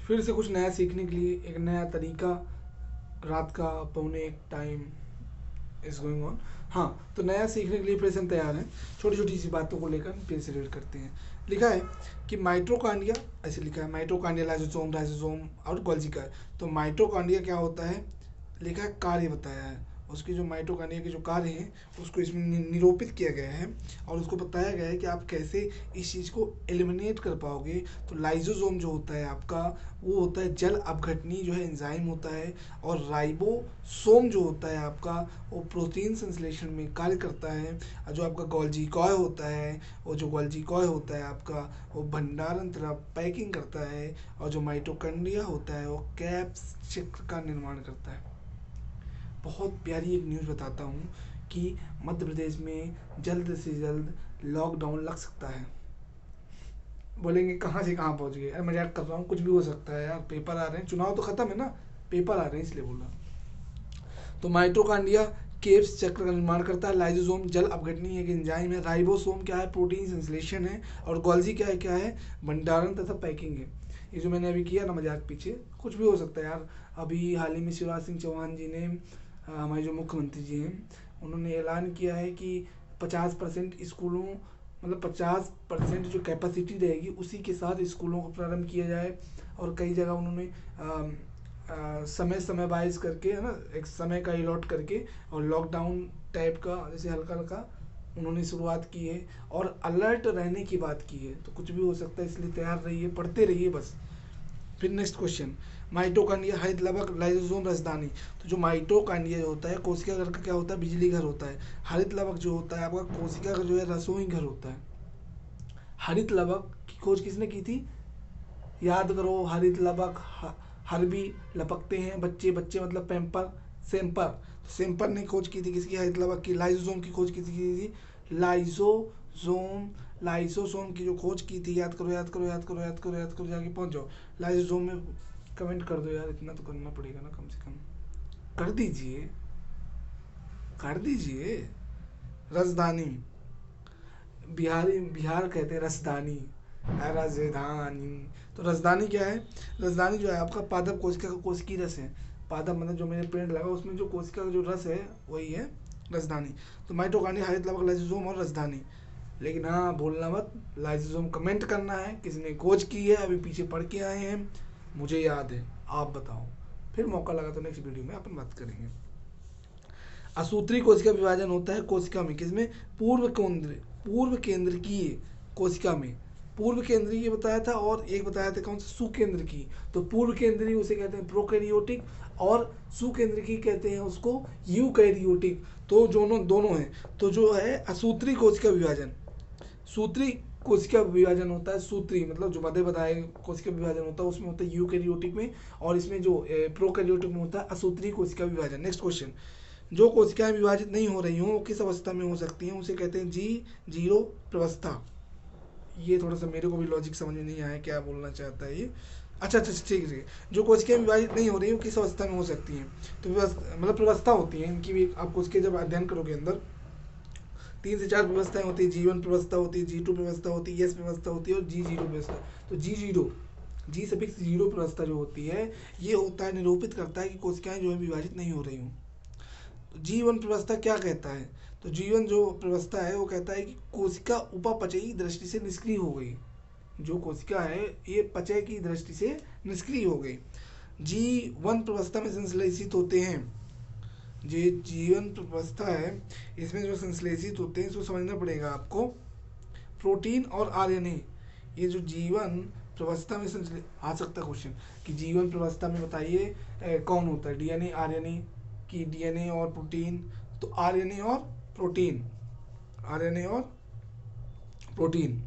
फिर से कुछ नया सीखने के लिए एक नया तरीका, रात का 1:45 टाइम इज गोइंग ऑन। हाँ, तो नया सीखने के लिए फिर से हम तैयार हैं। छोटी छोटी सी बातों को लेकर फिर से रीड करते हैं। लिखा है कि माइटोकॉन्ड्रिया, ऐसे लिखा है माइटोकॉन्ड्रिया, लाइसोसोम, राइसोसोम और गोल्गी का। तो माइटोकॉन्ड्रिया क्या होता है, लिखा है कार्य बताया है। उसके जो माइटोकॉन्ड्रिया के जो कार्य हैं उसको इसमें निरूपित किया गया है और उसको बताया गया है कि आप कैसे इस चीज़ को एलिमिनेट कर पाओगे। तो लाइसोसोम जो होता है आपका, वो होता है जल अपघटनी जो है एंजाइम होता है। और राइबोसोम जो होता है आपका, वो प्रोटीन संश्लेषण में कार्य करता है। और जो आपका गोल्गी कॉय होता है, वो जो गोल्गी कॉय होता है आपका, वो भंडारण तरह पैकिंग करता है। और जो माइटोकॉन्ड्रिया होता है वो कैप्स चक्र का निर्माण करता है। बहुत प्यारी एक न्यूज़ बताता हूँ कि मध्य प्रदेश में जल्द से जल्द लॉकडाउन लग सकता है। बोलेंगे कहाँ से कहाँ पहुँच गए, अरे मजाक कर रहा हूँ, कुछ भी हो सकता है यार, पेपर आ रहे हैं, चुनाव तो खत्म है ना, पेपर आ रहे हैं इसलिए बोला। तो माइटोकॉन्ड्रिया केप्स चक्र का निर्माण करता है। लाइसोसोम जल अपघटनी एक एंजाइम है। राइबोसोम क्या है, प्रोटीन संश्लेषण है। और गोल्गी क्या है, भंडारण तथा पैकिंग है। ये जो मैंने अभी किया ना मजाक, पीछे कुछ भी हो सकता है यार। अभी हाल ही में शिवराज सिंह चौहान जी ने, हमारे जो मुख्यमंत्री जी हैं, उन्होंने ऐलान किया है कि 50% स्कूलों, मतलब 50% जो कैपेसिटी रहेगी उसी के साथ स्कूलों को प्रारंभ किया जाए। और कई जगह उन्होंने समय समय वाइज करके, है ना, एक समय का अलॉट करके और लॉकडाउन टाइप का जैसे हल्का हल्का उन्होंने शुरुआत की है। और अलर्ट रहने की बात की है। तो कुछ भी हो सकता है, इसलिए तैयार रहिए, पढ़ते रहिए बस। फिर नेक्स्ट क्वेश्चन, माइटोकॉन्ड्रिया, हरित लवक, लाइसोसोम, राजधानी। तो जो माइटोकॉन्ड्रिया जो होता है कोशिका घर का क्या होता है, बिजली घर होता है। हरित लवक जो होता है आपका कोशिका घर जो है रसोई घर होता है। हरित लवक की खोज किसने की थी, याद करो, हरित लवक, हर भी लपकते हैं बच्चे, बच्चे मतलब पैम्पर, सेम्पर। सेम्पर ने खोज की थी किसकी, हरित लवक की। लाइसोसोम की खोज किसकी की थी, लाइसोसोम। लाइसोसोम की जो खोज की थी, याद करो याद करो याद करो याद करो याद करो, जाके पहुंच जाओ लाइसोसोम में। कमेंट कर दो यार, इतना तो करना पड़ेगा ना, कम से कम कर दीजिए, कर दीजिए। राजधानी, बिहारी बिहार कहते हैं रसदानी, राजधानी। तो राजधानी क्या है, राजधानी जो है आपका पादप कोशिका का कोशिकीय रस है। पादप मतलब जो मेरे पेड़ लगा उसमें जो कोशिका का जो रस है वही है राजधानी। तो माइटोकॉन्ड्रिया, हरित लवक, लाइसोसोम और राजधानी। लेकिन हाँ भूलना मत, लाइसोसोम कमेंट करना है, किसने खोज की है, अभी पीछे पढ़ के आए हैं, मुझे याद है, आप बताओ। फिर मौका लगा तो नेक्स्ट वीडियो में अपन बात करेंगे। असूत्री कोशिका विभाजन होता है कोशिका में, किसमें, पूर्व केंद्र की कोशिका में। पूर्व केंद्रीय ये बताया था, और एक बताया था कौन सा, सुकेंद्र की। तो पूर्व केंद्रीय उसे कहते हैं प्रोकैरियोटिक, और सुकेंद्र की कहते हैं उसको यूकैरियोटिक। तो दोनों दोनों है। तो जो है असूत्री कोशिका विभाजन, सूत्री कोशिका विभाजन होता है, सूत्री मतलब जो मध्य बताए कोशिका विभाजन होता है उसमें होता है यूकैरियोटिक में, और इसमें जो प्रोकैरियोटिक में होता है असूत्री कोशिका विभाजन। नेक्स्ट क्वेश्चन, जो कोशिकाएं विभाजित नहीं हो रही हों वो किस अवस्था में हो सकती हैं, उसे कहते हैं G0 प्रवस्था। ये थोड़ा सा मेरे को भी लॉजिक समझ में नहीं आया क्या बोलना चाहता है ये। अच्छा अच्छा ठीक है ठीक है। जो कोशिकाएं विभाजित नहीं हो रही वो किस अवस्था में हो सकती हैं, तो मतलब प्रवस्था होती है इनकी भी, आप उसके जब अध्ययन करोगे अंदर 3 से 4 व्यवस्थाएं होती है। G1 व्यवस्था होती है, G2 व्यवस्था होती है, S व्यवस्था होती है और G0 व्यवस्था। तो G0, जी सफिक्स 0 व्यवस्था जो होती है, ये होता है, निरूपित करता है कि कोशिकाएं जो है विभाजित नहीं हो रही हूँ। G1 व्यवस्था क्या कहता है, तो G1 जो व्यवस्था है वो कहता है कि कोशिका उपापचयी दृष्टि से निष्क्रिय हो गई। जो कोशिका है ये पचय की दृष्टि से निष्क्रिय हो गई। G1 व्यवस्था में संश्लेषित होते हैं, ये जीवन व्यवस्था है, इसमें जो संश्लेषित होते हैं इसको समझना पड़ेगा आपको, प्रोटीन और आरएनए। ये जो जीवन व्यवस्था में आ सकता है क्वेश्चन कि जीवन व्यवस्था में बताइए कौन होता है, डीएनए आरएनए की, डीएनए और प्रोटीन। तो आरएनए और प्रोटीन, आरएनए और प्रोटीन।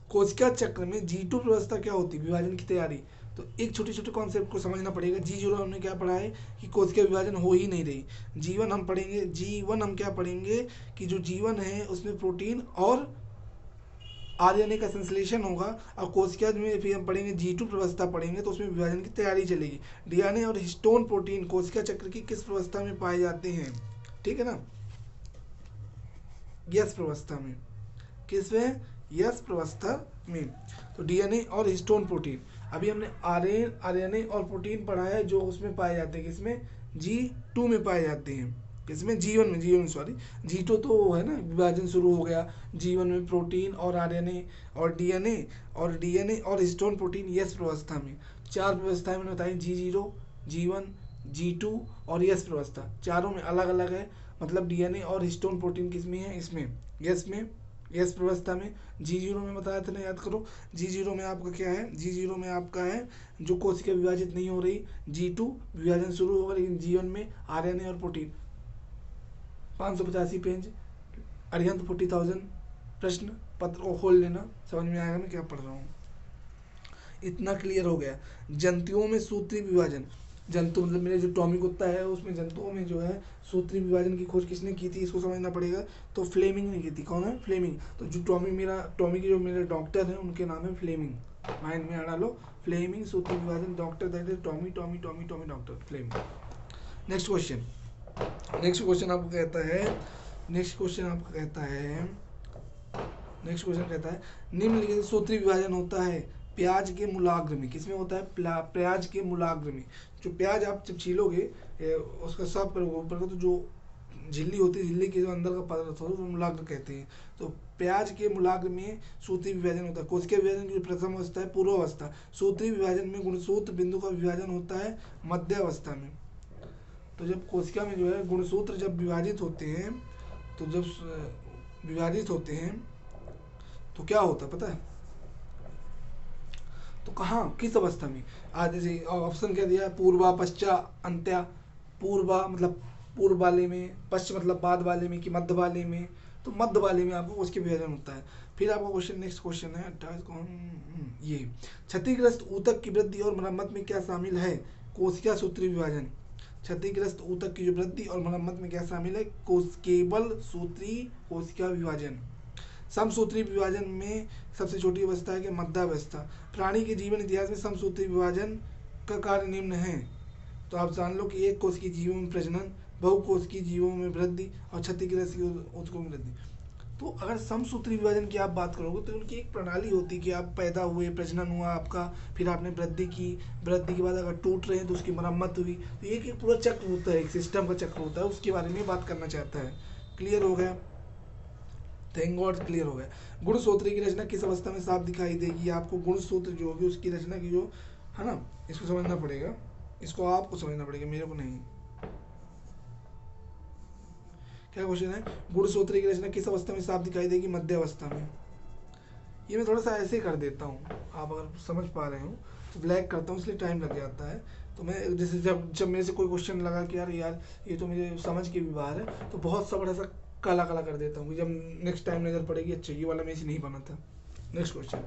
कोशिका चक्र में G2 व्यवस्था क्या होती है, विभाजन की तैयारी। तो एक छोटे छोटे कॉन्सेप्ट को समझना पड़ेगा। G0 हमने क्या पढ़ा है कि कोशिका विभाजन हो ही नहीं रही। G1 हम पढ़ेंगे, G1 हम क्या पढ़ेंगे कि जो जीवन है उसमें प्रोटीन और आरएनए का संश्लेषण होगा। और कोशिका में फिर हम पढ़ेंगे G2 व्यवस्था पढ़ेंगे, तो उसमें विभाजन की तैयारी चलेगी। डीएनए और हिस्टोन प्रोटीन कोशिका चक्र की किस व्यवस्था में पाए जाते हैं, ठीक है ना, यस व्यवस्था में, किस में, यस व्यवस्था में। तो डीएनए और हिस्टोन प्रोटीन। अभी हमने आरएनए और प्रोटीन पढ़ा है जो उसमें पाए जाते हैं, किसमें, G2 में पाए जाते हैं, किसमें, G1 सॉरी, G2 तो वो है ना, विभाजन शुरू हो गया। G1 में प्रोटीन और आरएनए और डीएनए और हिस्टोन प्रोटीन यस प्रवस्था में। चार व्यवस्थाएं मैंने बताई, G0, G1, G2 और यस प्रवस्था, चारों में अलग अलग है। मतलब डीएनए और हिस्टोन प्रोटीन किसमें है, इसमें यस में, यस प्रवस्था में। G0 में बताया था ना, याद करो, G0 में आपका क्या है, G0 में आपका है जो कोशिका विभाजित नहीं हो रही। G2 विभाजन शुरू होगा, लेकिन G1 में आरएनए और प्रोटीन। 585 पेज, अरिहंत 40,000 प्रश्न पत्र को खोल लेना, समझ में आएगा मैं क्या पढ़ रहा हूँ। इतना क्लियर हो गया। जंतुओं में सूत्री विभाजन, जंतु मतलब मेरे जो टॉमी कुत्ता है उसमें जंतुओं में जो है सूत्री विभाजन की खोज किसने की थी, इसको समझना पड़ेगा। तो फ्लेमिंग ने की थी। कौन है, फ्लेमिंग। तो जो टॉमी के जो मेरे डॉक्टर हैं उनके नाम है फ्लेमिंग, माइंड में डालो, फ्लेमिंग सूत्री विभाजन doctor, that is Tommy doctor Fleming. Next question आपको कहता है निम्नलिखित सूत्री विभाजन होता है प्याज के मूलाग्र में। किसमें होता है, प्याज के मूलाग्र में। जो प्याज आप जब छीलोगे उसका साफ करोगे तो जो झिल्ली होती है, झिल्ली के जो अंदर का पदार्थ होता है वो मूलाग्र कहते हैं। तो प्याज के मूलाग्र में सूत्री विभाजन होता है। कोशिका विभाजन की प्रथम अवस्था है पूर्वावस्था। सूत्री विभाजन में गुणसूत्र बिंदु का विभाजन होता है मध्यावस्था में। तो जब कोशिका में जो है गुणसूत्र जब विभाजित होते हैं, तो जब विभाजित होते हैं तो क्या होता है पता है, तो कहाँ, किस अवस्था में। आज जैसे ऑप्शन क्या दिया है, पूर्वा, पश्चा, अंत्या। पूर्वा मतलब पूर्व वाले में, पश्च मतलब बाद वाले में कि मध्य वाले में, तो मध्य वाले में आपको उसके विभाजन होता है। फिर आपका क्वेश्चन, नेक्स्ट क्वेश्चन है 28 कौन, ये क्षतिग्रस्त ऊतक की वृद्धि और मरम्मत में क्या शामिल है, कोशिका सूत्री विभाजन। क्षतिग्रस्त ऊतक की जो वृद्धि और मरम्मत में क्या शामिल है, केवल सूत्री कोशिका विभाजन। समसूत्री विभाजन में सबसे छोटी अवस्था है कि मध्यावस्था। प्राणी के जीवन इतिहास में समसूत्री विभाजन का कार्य निम्न है। तो आप जान लो कि एक कोश की जीवों में प्रजनन, बहुकोश की जीवों में वृद्धि और क्षतिग्रस्त ऊतकों में वृद्धि। तो अगर समसूत्री विभाजन की आप बात करोगे तो उनकी एक प्रणाली होती है कि आप पैदा हुए, प्रजनन हुआ आपका, फिर आपने वृद्धि की, वृद्धि के बाद अगर टूट रहे हैं तो उसकी मरम्मत हुई। तो एक पूरा चक्र होता है, एक सिस्टम का चक्र होता है, उसके बारे में बात करना चाहता है। क्लियर हो गया, थैंक गॉड क्लियर हो गया। गुणसूत्र की रचना किस अवस्था में साफ दिखाई देगी, आपको गुणसूत्र जो होगी उसकी रचना की जो है ना, इसको समझना पड़ेगा, इसको आपको समझना पड़ेगा, मेरे को नहीं। क्या क्वेश्चन है, गुणसूत्र की रचना किस अवस्था में साफ दिखाई देगी, मध्य अवस्था में। ये मैं थोड़ा सा ऐसे कर देता हूँ, आप अगर समझ पा रहे हो तो ब्लैक करता हूँ, इसलिए टाइम लग जाता है। तो मैं जैसे जब मेरे से कोई क्वेश्चन लगा कि यार ये तो मुझे समझ के भी बाहर है, तो बहुत सा बड़ा सा काला काला कर देता हूँ कि जब नेक्स्ट टाइम नजर पड़ेगी अच्छा ये वाला मेरे से नहीं बना था। नेक्स्ट क्वेश्चन,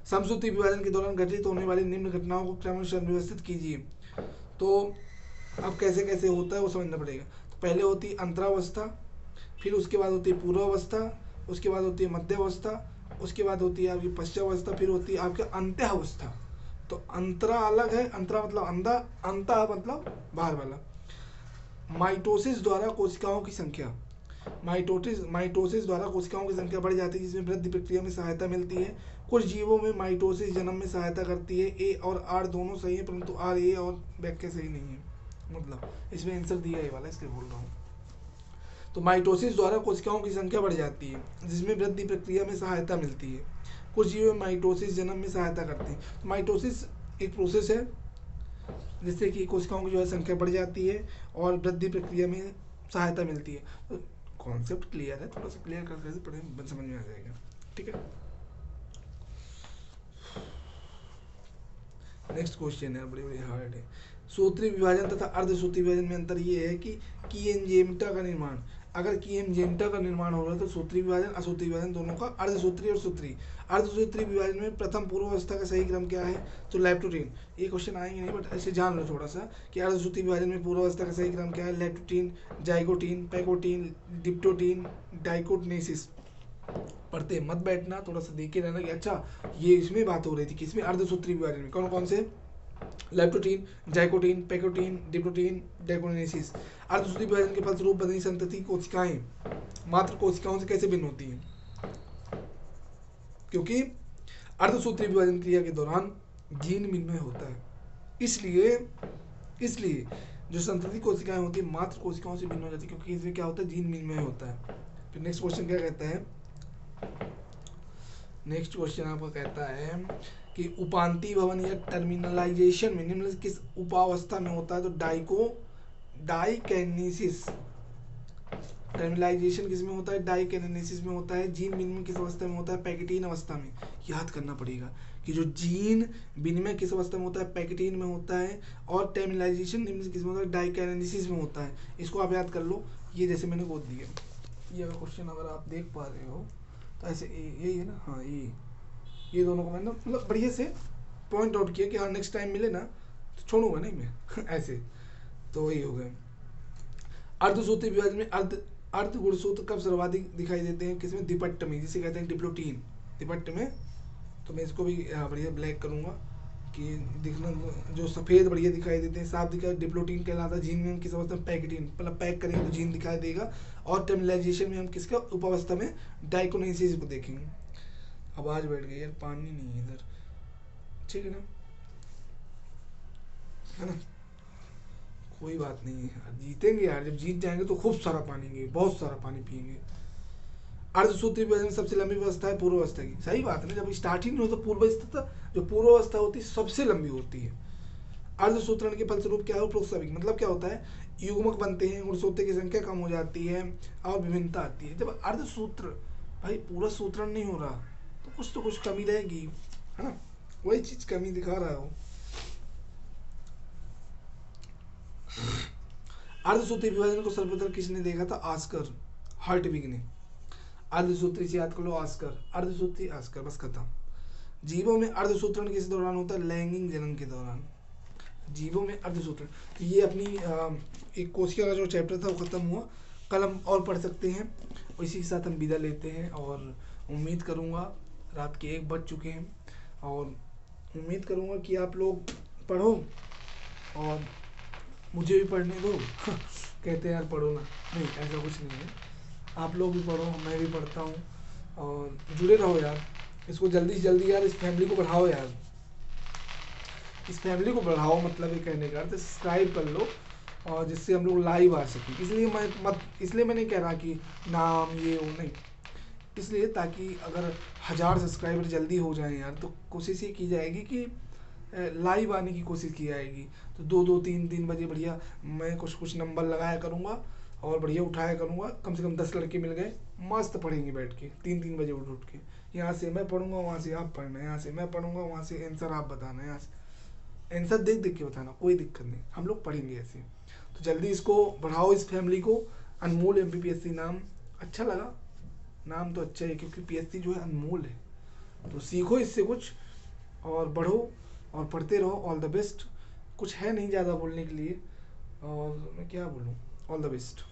समसूत्री विभाजन के दौरान घटित होने वाली निम्न घटनाओं को क्रमशः व्यवस्थित कीजिए। तो अब कैसे कैसे होता है वो समझना पड़ेगा। तो पहले होती है अंतरावस्था, फिर उसके बाद होती है पूर्वावस्था, उसके बाद होती है मध्यावस्था, उसके बाद होती है आपकी पश्चावस्था, फिर होती है आपकी अंत्यावस्था। तो अंतरा अलग है, अंतरा मतलब अंधा, अंता मतलब बाहर वाला। माइटोसिस द्वारा कोशिकाओं की संख्या, माइटोसिस द्वारा कोशिकाओं की संख्या बढ़ जाती है जिसमें वृद्धि प्रक्रिया में सहायता मिलती है। कुछ जीवों में माइटोसिस जन्म में सहायता करती है। ए और आर दोनों सही है, परंतु आर ए और व्याख्या सही नहीं है, मतलब इसमें आंसर दिया है वाला, इसलिए बोल रहा हूँ। तो माइटोसिस द्वारा कोशिकाओं की संख्या बढ़ जाती है जिसमें वृद्धि प्रक्रिया में सहायता मिलती है। कुछ जीवों में माइटोसिस जन्म में सहायता करती है। तो माइटोसिस एक प्रोसेस है जिससे कि कोशिकाओं की जो है संख्या बढ़ जाती है और वृद्धि प्रक्रिया में सहायता मिलती है। तो कॉन्सेप्ट क्लियर है, थोड़ा सा क्लियर करके पढ़े समझ में आ जाएगा, ठीक है। नेक्स्ट क्वेश्चन है, बड़ी हार्ड है। सूत्री विभाजन तथा अर्धसूत्री विभाजन में अंतर ये है कि एंजेम्टा का निर्माण, अगर की एंजेम्टा का निर्माण हो रहा है तो सूत्री विभाजन असूत्री विभाजन दोनों का, अर्धसूत्री और सूत्री। अर्धसूत्री विभाजन में प्रथम पूर्वावस्था का सही क्रम क्या है, तो लैप्टोटीन। ये क्वेश्चन आएंगे नहीं बट ऐसे जान लो थोड़ा सा कि अर्धसूत्री विभाजन में पूर्वावस्था का सही क्रम क्या है, लैप्टोटीन, जाइगोटीन, पैकोटीन, डिप्टोटीन, डाइकोटनेसिस। पढ़ते मत बैठना, थोड़ा सा देखे रहना कि अच्छा ये इसमें बात हो रही थी, किसमें, अर्धसूत्री विभाजन में। कौन कौन से, लैप्टोटीन, जाइकोटीन, पैकोटीन, डिप्टोटीन, डाइकोटनेसिस। अर्धसूत्री विभाजन के फलस्वरूप बनी संतति कोशिकाएं मात्र कोशिकाओं से कैसे भिन्न होती हैं, क्योंकि अर्धसूत्रीय विभाजन क्रिया के दौरान जीन विनिमय होता है, इसलिए जो संतति कोशिकाएं होती है मात्र कोशिकाओं से भिन्न हो जाती है, क्योंकि इसमें क्या होता है, जीन विनिमय होता है। फिर नेक्स्ट क्वेश्चन क्या कहता है, नेक्स्ट क्वेश्चन आपका कहता है कि उपांती भवन या टर्मिनलाइजेशन में निम्नलिखित किस उपावस्था में होता है, तो डाइकेनेसिस। टर्मिनलाइजेशन किस में होता है, डाइकेनेसिस में होता है। जीन विनिमय किस अवस्था में होता है, पैकेटीन अवस्था में। याद करना पड़ेगा कि जो जीन विनिमय किस अवस्था में होता है, पैकेटीन में होता है, और टर्मिनलाइजेशन निम्न किस में होता है, डाइकेनेसिस में होता है। इसको आप याद कर लो, ये जैसे मैंने गोद दिया, ये अगर क्वेश्चन अगर आप देख पा रहे हो तो ऐसे यही है ना, हाँ ये दोनों को मैंने मतलब बढ़िया से पॉइंट आउट किया कि हाँ नेक्स्ट टाइम मिले ना तो छोड़ूंगा नहीं मैं ऐसे। तो वही हो गए। अर्धसूत्री विभाजन में अर्ध गुणसूत्र कब सर्वाधिक दिखाई देते हैं, किसमें, द्विपट्ट में, जिसे कहते हैं डिप्लोटीन, द्विपट्ट में। तो मैं इसको भी बढ़िया ब्लैक करूंगा कि दिखना जो सफ़ेद बढ़िया दिखाई देते हैं, साफ दिखाई, डिप्लोटीन कहलाता है। जीन में हम किस अवस्था में, पैकेटीन, मतलब पैक करेंगे तो जीन दिखाई देगा। और टर्मिनलाइजेशन में हम किसका उपावस्था में, डाइकोनेसिस को देखेंगे। आवाज बैठ गई यार, पानी नहीं है इधर, ठीक है ना, है ना, कोई बात नहीं है यार, जीतेंगे यार, जब जीत जाएंगे तो खूब सारा पानी पिएंगे, बहुत सारा पानी पिएंगे। अर्धसूत्री विभाजन में सबसे लंबी व्यवस्था है पूर्व अवस्था की, सही बात है ना, जब स्टार्ट ही नहीं हो तो पूर्व अवस्था, जो पूर्व अवस्था होती है सबसे लंबी होती है। अर्धसूत्रण के फलस्वरूप क्या हो, प्रोत्साविक, मतलब क्या होता है, युग्मक बनते हैं, गुणसूत्र की संख्या कम हो जाती है और विभिन्नता आती है। जब अर्धसूत्र, भाई पूरा सूत्रण नहीं हो रहा तो कुछ कमी रहेगी, है ना, वही चीज कमी दिखा रहा हो। अर्धसूत्री विभाजन को सर्वप्रथम किसने देखा था, आस्कर हर्टविग ने। अर्धसूत्री से याद कर लो, आस्कर, अर्धसूत्री आस्कर, बस खत्म। जीवों में अर्धसूत्रण किस दौरान होता है, लैंगिक जनन के दौरान। जीवों में अर्धसूत्रण, तो ये अपनी एक कोशिका का जो चैप्टर था वो खत्म हुआ, कल हम और पढ़ सकते हैं। और इसी के साथ हम विदा लेते हैं, और उम्मीद करूँगा, रात के 1 बज चुके हैं, और उम्मीद करूँगा कि आप लोग पढ़ो और मुझे भी पढ़ने दो कहते हैं यार पढ़ो ना, नहीं ऐसा कुछ नहीं है, आप लोग भी पढ़ो, मैं भी पढ़ता हूँ, और जुड़े रहो यार, इसको जल्दी से जल्दी यार इस फैमिली को बढ़ाओ यार, इस फैमिली को बढ़ाओ, मतलब ये कहने का अर्थ, सब्सक्राइब कर लो, और जिससे हम लोग लाइव आ सकें। इसलिए मैं नहीं कह रहा कि नाम ये वो, नहीं, इसलिए ताकि अगर 1000 सब्सक्राइबर जल्दी हो जाए यार, तो कोशिश ये की जाएगी कि लाइव आने की कोशिश की जाएगी। तो 2-2, 3-3 बजे बढ़िया मैं कुछ नंबर लगाया करूँगा और बढ़िया उठाया करूँगा, कम से कम 10 लड़के मिल गए, मस्त पढ़ेंगे बैठ के 3-3 बजे उठ के। यहाँ से मैं पढ़ूंगा, वहाँ से आप पढ़ना, यहाँ से मैं पढ़ूंगा, वहाँ से आंसर आप बताना, यहाँ से आंसर देख के बताना, कोई दिक्कत नहीं, हम लोग पढ़ेंगे ऐसे। तो जल्दी इसको बढ़ाओ, इस फैमिली को। अनमोल MPPSC नाम अच्छा लगा, नाम तो अच्छा है, क्योंकि PSC जो है अनमोल है। तो सीखो इससे कुछ और बढ़ो और पढ़ते रहो। All the best. कुछ है नहीं ज़्यादा बोलने के लिए, और मैं क्या बोलूँ, ऑल द बेस्ट।